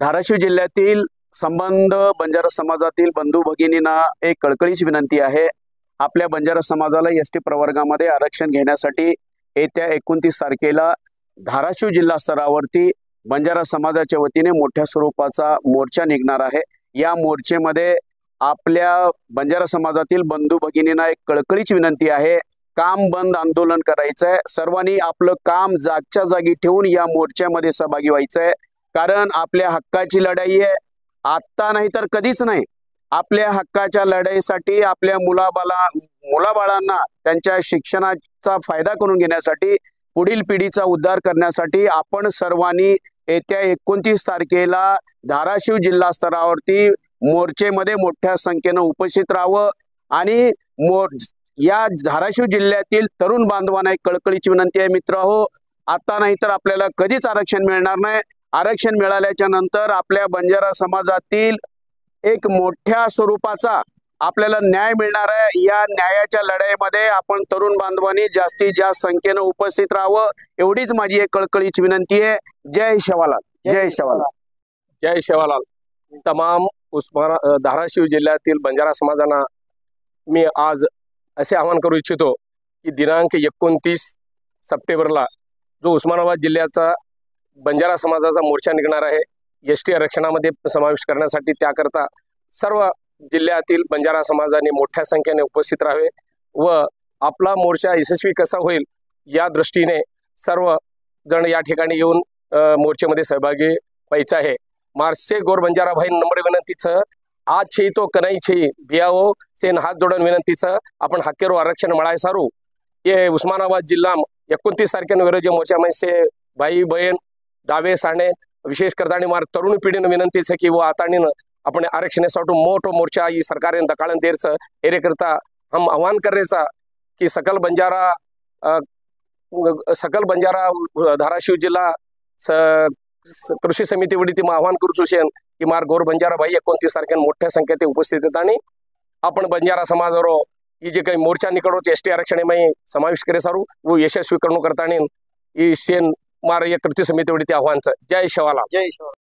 धाराशिव जिल्ह्यातील संबंध बंजारा समाजातील बंधू भगिनींना एक कळकळीची विनंती आहे। आपल्या बंजारा समाजाला एसटी प्रवर्गामध्ये आरक्षण घेण्यासाठी येत्या 29 तारखेला धाराशिव जिल्हा स्तरावरती बंजारा समाजाच्या वतीने मोठ्या स्वरूपाचा मोर्चा निघणार आहे। या मोर्चेमध्ये आपल्या बंजारा समाजातील बंधू भगिनींना एक कळकळीची विनंती आहे, काम बंद आंदोलन करायचं आहे। सर्वांनी आपलं काम जागच्या जागी ठेवून या मोर्चामध्ये सहभागी व्हायचं आहे, कारण आपल्या हक्काची लढाई आहे। आता नाही तर कधीच नाही। आपल्या हक्काच्या लढाईसाठी आपल्या मुलाबाळांना त्यांच्या शिक्षणाचा फायदा करून घेण्यासाठी पुढील पिढीचा उद्धार करण्यासाठी आपण सर्वांनी येत्या 29 तारखेला धाराशिव जिल्हा स्तरावरती मोर्चेमध्ये मोठ्या संख्येने उपस्थित राहावं। आणि या धाराशिव जिल्ह्यातील तरुण बांधवांना एक कळकळीची विनंती आहे, मित्रहो, आता नाही तर आपल्याला कधीच आरक्षण मिळणार नाही। आरक्षण मिळाल्याच्या नंतर आपल्या बंजारा समाजातील एक मोठ्या स्वरूपाचा आपल्याला न्याय मिळणार आहे। या न्यायाच्या लढाईमध्ये आपण तरुण बांधवांनी जास्तीत जास्त संख्येने उपस्थित राहावं, एवढीच माझी एक कळकळीची विनंती आहे। जय शेवालाल, जय शेवालाल, जय शेवालाल। तमाम धाराशिव जिल्ह्यातील बंजारा समाजांना मी आज असे आवाहन करू इच्छितो की दिनांक 29 सप्टेंबरला जो उस्मानाबाद जिल्ह्याचा बंजारा समाजाचा मोर्चा निघणार आहे एसटी आरक्षणामध्ये समावेश करण्यासाठी, त्याकरता सर्व जिल्ह्यातील बंजारा समाजाने मोठ्या संख्येने उपस्थित राहावे व आपला मोर्चा यशस्वी कसा होईल या दृष्टीने सर्व जण या ठिकाणी येऊन मोर्चेमध्ये सहभागी व्हायचं आहे। मार्चे गोर बंजारा भाई नम्र विनंतीचं आज छे तो कनाई छे भियाओ सेन हात जोडून विनंतीचं आपण हक्केरो आरक्षण मळाय सारू। ये उस्मानाबाद जिल्हा 29 तारखेनं विरोधी मोर्चामध्ये से भाई बहन डावे साणे विशेष करतानी मार तरुण पिढीने विनंती है कि वो आतानीनं अपने आरक्षणासाठी मोठो मोर्चा ही सरकारें दकाळन देरचं एरे करता हम आह्वान करायचा कि सकल बंजारा धाराशिव जिल्हा कृषी समिती वडी ती आव्हान करू सुशेन की मार गोर बंजारा भाई 29 तारखेनं मोठ्या संख्येत उपस्थित येतात आणि आपण बंजारा समाजावर ही जे काही मोर्चा निकडो एसटी आरक्षणामध्ये समावेश करे सारू वो यशस्वी करणं करतानी ही सेन मार एक कृती समिती वडी ती आव्हानचं। जय शेवालाल, जय शेवालाल।